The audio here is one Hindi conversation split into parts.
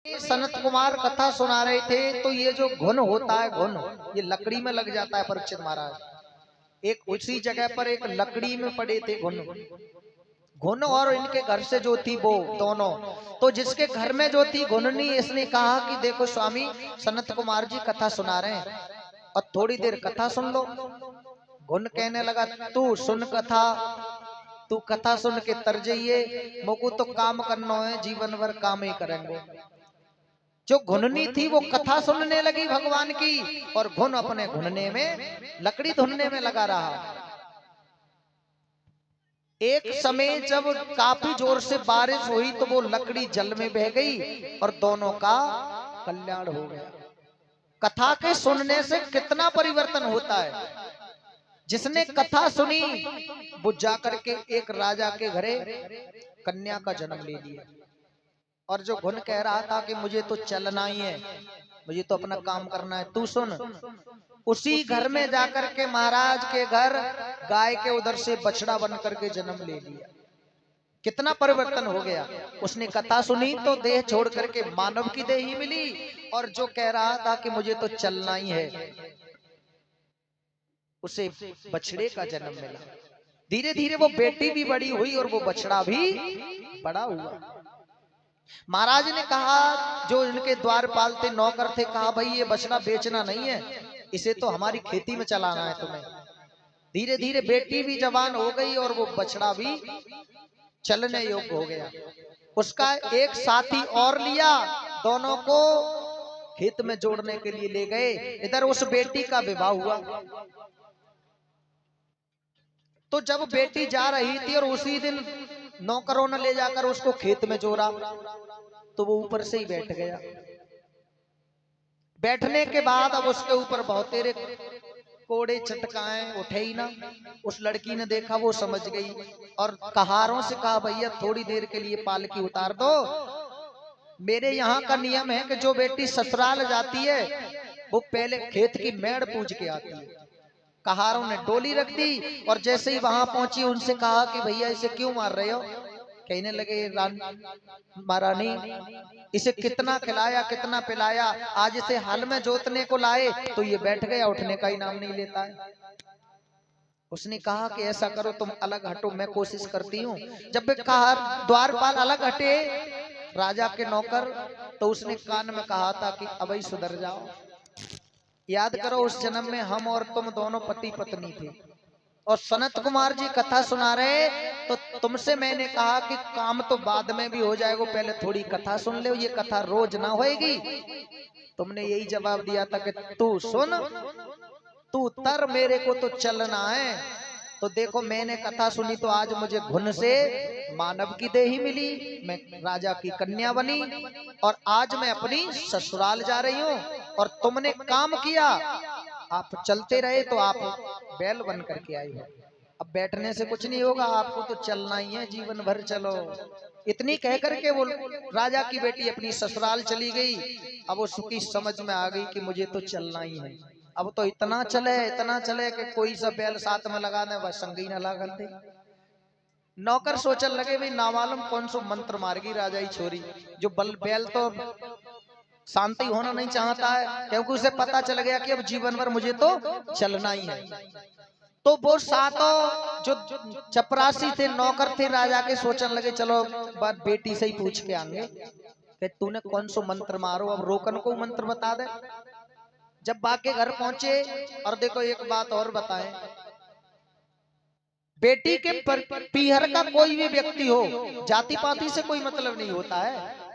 सनत कुमार कथा सुना रहे थे तो ये जो घुन होता है, घुन ये लकड़ी में लग जाता है। परीक्षित महाराज एक उसी जगह पर एक लकड़ी में पड़े थे घुन, घुन और इनके घर से जो थी वो दोनों। तो जिसके घर में जो थी घुननी, इसने कहा कि देखो स्वामी सनत कुमार जी कथा सुना रहे हैं और थोड़ी देर कथा सुन लो। घुन कहने लगा तू सुन कथा, तू कथा सुन के तर जाइए, मोको तो काम करना है, जीवन भर काम ही करेंगे। जो घुननी थी वो कथा सुनने लगी भगवान की और घुन अपने घुनने में, लकड़ी धुनने में लगा रहा। एक समय जब काफी जोर से बारिश हुई तो वो लकड़ी जल में बह गई और दोनों का कल्याण हो गया। कथा के सुनने से कितना परिवर्तन होता है। जिसने कथा सुनी वो जाकर के एक राजा के घरे कन्या का जन्म ले लिया। और जो घुन कह रहा था कि मुझे तो चलना ही है, मुझे तो अपना काम करना है, तू सुन, उसी घर में जाकर के महाराज के घर गाय के उधर से बछड़ा बन करके जन्म ले लिया। कितना परिवर्तन हो गया। उसने कथा सुनी तो देह छोड़ करके मानव की देह ही मिली, और जो कह रहा था कि मुझे तो चलना ही है, उसे बछड़े का जन्म मिला। धीरे धीरे वो बेटी भी बड़ी हुई और वो बछड़ा भी बड़ा हुआ। महाराज ने कहा, जो इनके द्वारपाल थे, नौकर थे, कहा भाई ये बछड़ा बेचना नहीं है, इसे तो हमारी खेती में चलाना है तुम्हें। धीरे धीरे बेटी भी जवान हो गई और वो बछड़ा भी चलने योग्य हो गया। उसका एक साथी और लिया, दोनों को खेत में जोड़ने के लिए ले गए। इधर उस बेटी का विवाह हुआ। तो जब बेटी जा रही थी और उसी दिन नौकरों ने ले जाकर उसको खेत में जोड़ा, तो वो ऊपर से ही बैठ गया। बैठने के बाद अब उसके ऊपर बहुत तेरे कोड़े चटकाएं उठे ही ना। उस लड़की ने देखा, वो समझ गई और कहारों से कहा भैया थोड़ी देर के लिए पालकी उतार दो। मेरे यहाँ का नियम है कि जो बेटी ससुराल जाती है वो पहले खेत की मेड़ पूज के आती है। कहारों ने डोली रख दी और जैसे ही वहां पहुंची उनसे कहा कि भैया इसे क्यों मार रहे हो। कहने लगे महारानी इसे कितना खिलाया कितना पिलाया, आज इसे हल में जोतने को लाए तो ये बैठ गया, उठने का ही नाम नहीं लेता है। उसने कहा कि ऐसा करो तुम अलग हटो, मैं कोशिश करती हूँ। जब कहा द्वारपाल अलग हटे राजा के नौकर, तो उसने कान में कहा था कि अबई सुधर जाओ। याद करो उस जन्म में हम और तुम दोनों पति पत्नी थे और सनत कुमार जी कथा सुना रहे, तो तुमसे मैंने कहा कि काम तो बाद में भी हो जाएगा, पहले थोड़ी कथा सुन ले, ये कथा रोज ना होएगी। तुमने यही जवाब दिया था कि तू सुन, तू तर, मेरे को तो चलना है। तो देखो मैंने कथा सुनी तो आज मुझे घुन से मानव की देही मिली, मैं राजा की कन्या बनी और आज मैं अपनी ससुराल जा रही हूँ। और तुमने काम किया, आप चलते रहे तो आप बैल बन करके आई हो। अब बैठने से कुछ नहीं होगा, आपको तो चलना ही है, जीवन भर चलो। इतनी कह करके वो राजा की बेटी अपनी ससुराल चली गई। अब उसकी समझ में आ गई कि मुझे तो चलना ही है। अब तो इतना चले कि कोई सा बैल साथ में लगा दे, बस संगी न लगा दे। नौकर सोचने लगे भाई नामालूम कौन सो मंत्र मार गई राजा ही छोरी, जो बैल तो शांति होना नहीं चाहता है, क्योंकि उसे पता चल गया कि अब जीवन भर मुझे तो चलना ही है। तो वो सातों जो चपरासी थे, नौकर थे राजा के, सोचने लगे चलो बात बेटी से ही पूछ के आएंगे कि तूने कौन सो मंत्र मारो, अब रोकन को मंत्र बता दे। जब बाके घर पहुंचे, और देखो एक बात और बताएं, बेटी के पीहर का कोई भी व्यक्ति हो, जाति पाति से कोई मतलब नहीं होता है।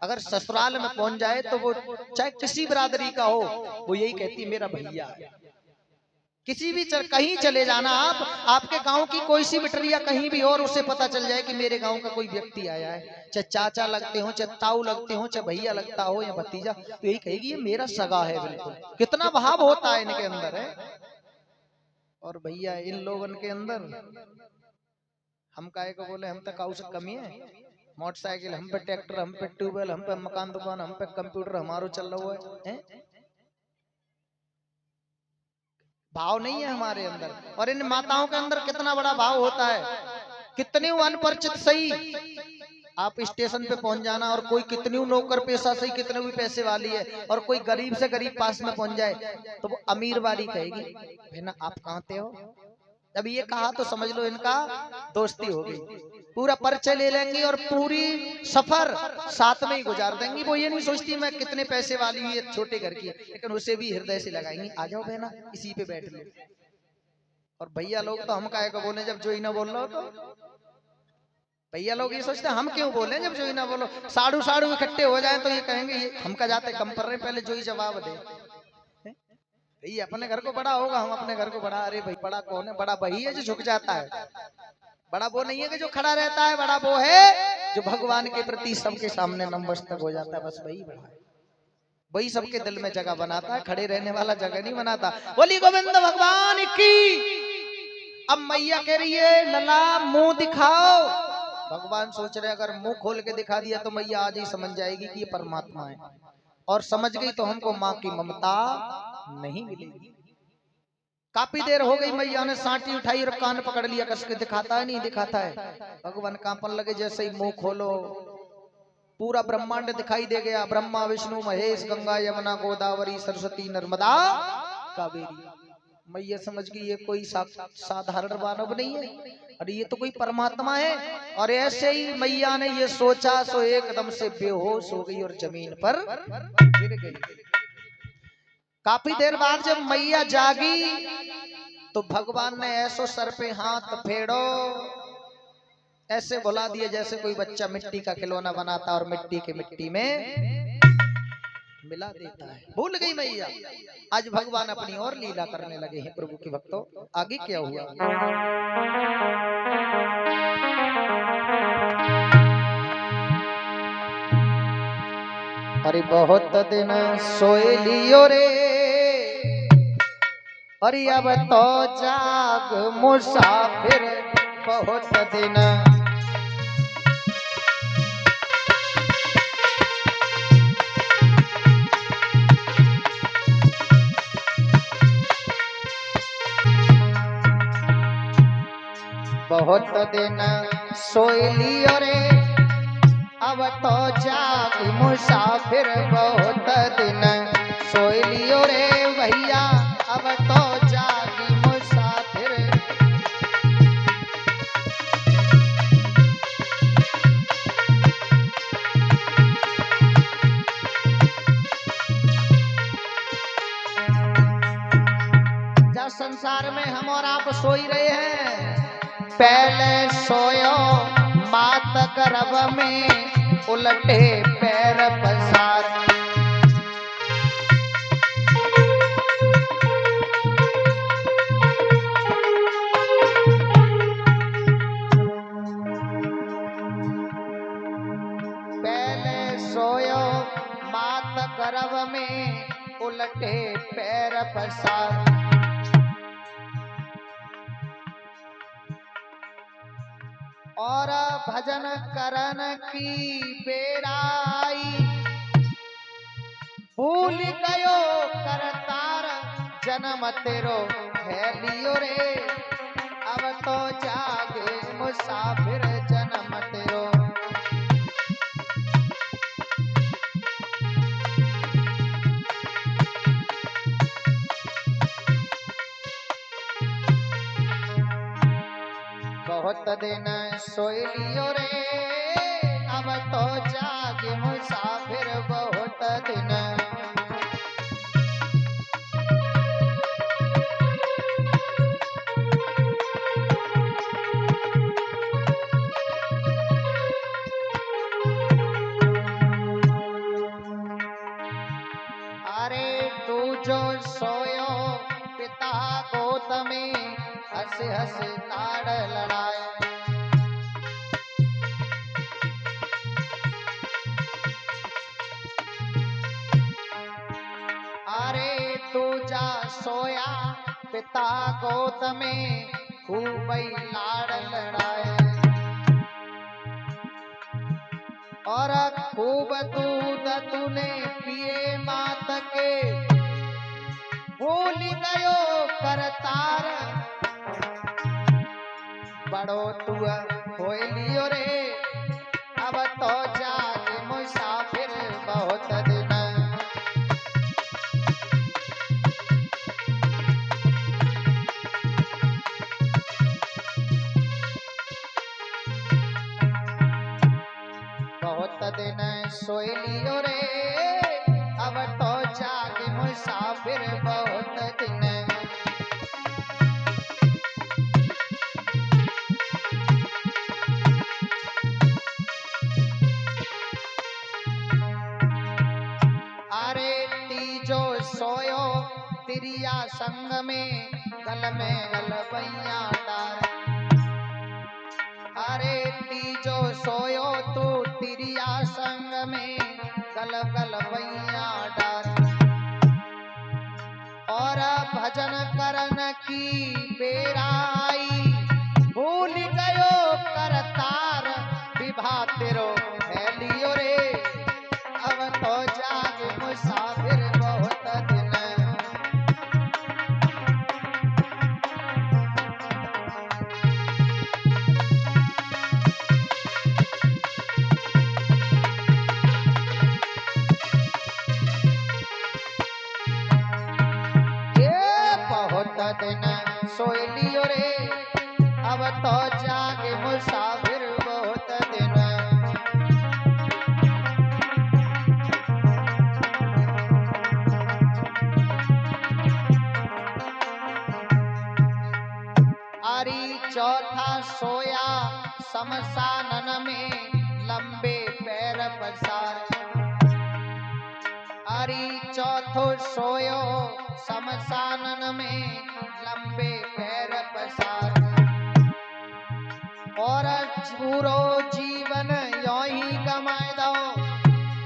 अगर ससुराल में पहुंच जाए तो वो चाहे किसी बिरादरी का हो, वो यही कहती मेरा भैया है। किसी भी कहीं चले जाना आप, आपके गांव की कोई सी बिटरिया कहीं भी और उसे पता चल जाए कि मेरे गांव का कोई व्यक्ति आया है, चाहे चाचा लगते हो, चाहे ताऊ लगते हो, चाहे भैया लगता हो या भतीजा, तो यही कहेगी ये मेरा सगा है। बिल्कुल कितना भाव होता है इनके अंदर है। और भैया इन लोगन के अंदर हम काहे को बोले, हम तक काऊ से कमी है। मोटरसाइकिल हम पे, ट्रैक्टर हम पे, ट्यूबवेल हम पे, मकान दुकान हम पे, कंप्यूटर हमारो चल रहा है। भाव नहीं है हमारे अंदर। और इन माताओं के अंदर कितना बड़ा भाव होता है। कितने अनपरिचित सही, आप स्टेशन पे पहुंच जाना और कोई कितनी नौकर पेशा से कितने भी पैसे वाली है और कोई गरीब से गरीब पास में पहुंच जाए तो वो अमीर वाली कहेगी भैया आप कहाँ थे हो। जब ये कहा तो समझ लो इनका दोस्ती हो गई। पूरा परिचय ले लेंगी और पूरी सफर साथ में ही गुजार देंगी। वो ये नहीं सोचती मैं कितने पैसे वाली हुई है, छोटे घर की है, लेकिन उसे भी हृदय से लगाएंगी आ जाओ बहना इसी पे बैठ लो। और भैया लोग तो हम काहे को बोले जब जो ही ना बोल रहा हो तो भैया लोग ये सोचते हैं हम क्यों बोले जब जो ही ना बोलो। साड़ू साड़ू इकट्ठे हो जाए तो ये कहेंगे ये हमका जाते कम पर रहे पहले जो ही जवाब दे। ये अपने घर को बड़ा होगा हम अपने घर को बड़ा। अरे भाई बड़ा कौन है, बड़ा वही है जो झुक जाता है। बड़ा वो नहीं है कि जो खड़ा रहता है, बड़ा वो है जो भगवान के प्रति सबके सामने नतमस्तक हो जाता है। बस वही बड़ा है, वही सबके दिल में जगह बनाता है, खड़े रहने वाला जगह नहीं बनाता। बोली गोविंद भगवान की। अब मैया कह रही है लला मुंह दिखाओ। भगवान सोच रहे अगर मुंह खोल के दिखा दिया तो मैया आज ही समझ जाएगी कि ये परमात्मा है, और समझ गई तो हमको माँ की ममता नहीं मिलेगी। काफी देर हो गई, मैया ने सांटी उठाई और कान पकड़ लिया, कस के दिखाता है नहीं दिखाता है। भगवान कांपन लगे, जैसे ही मुंह खोलो पूरा ब्रह्मांड दिखाई दे गया। ब्रह्मा विष्णु महेश गंगा यमुना गोदावरी सरस्वती नर्मदा कावेरी। मैया समझ गई ये कोई साधारण मानव नहीं है, अरे ये तो कोई परमात्मा है। और ऐसे ही मैया ने ये सोचा सो एकदम से बेहोश हो गई और जमीन पर गिर गई। काफी देर बाद जब मैया जागी तो भगवान ने ऐसो सर पे हाथ फेड़ो, ऐसे बुला दिया जैसे कोई बच्चा मिट्टी का खिलौना बनाता और मिट्टी के मिट्टी में मिला देता है। भूल गई मैया। आज भगवान अपनी और लीला करने लगे हैं प्रभु के भक्तों। आगे क्या हुआ? अरे बहुत दिन सोए लियो रे, अरे अब तो जाग मुसाफिर बहुत दिन। बहुत दिन सोए लियो रे, अब तो जाग मुसाफिर बहुत दिन सोए लियो रे भैया, अब तो जाग मुसाफिर। जब संसार में हम और आप सो ही रहे हैं, पहले सोयो मात गर्भ में उलटे पैर पसार। पहले सोयो मात गर्भ में उलटे पैर पसार। और भजन करन की बेराई, भूल गयो करतार जन्म तेरो है लियो रे, अब तो जागे मुसाफिर जन्म तेरो। बहुत दिन सोए लियो रे, अब तो जागे मुसाफिर बहुत दिन। अरे तू जो सोयो पिता गोद में, हंस हंस लाड़ लड़ाए। अरे तू जा सोया पिता गोद में, खूब ही लाड़ लड़ाए। और खूब दूध तूने पिए मात के, भूल गयो करतार बड़ो तू होए लियो रे, अब रे अब तो जागे मुसाफिर बहुत दिन। अरे तीजो सोयो तिरिया संग में गल बैया डार। अरे तीजो सोयो तू तिरिया संग में गल बैया डार। और भजन करन की बेरा आई भूल गयो करतार विभा तेरो है लियो रे अब तो जाग मुसाफिर बहुत दिन। ये बहुत दिन सोई लियो रे अब तो जाग मुसाफिर बहुत दिन। अरी चौथा सोया शमशानन में लंबे पैर पसार। अरी चौथो सोयो शमशानन में लंबे पैर पसार। और पूरो जीवन यो ही गमाए दो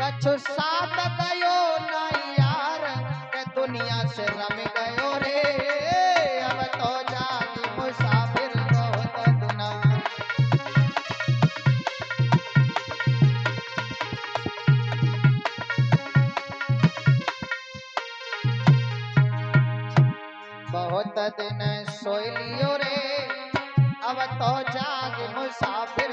कछु साथ गयो ना यार के दुनिया से रम गयो रे अब तो जागी मुसाफिर बहुत दिन। बहुत दिन सोई लियो रे अब तो जाग मुसाफिर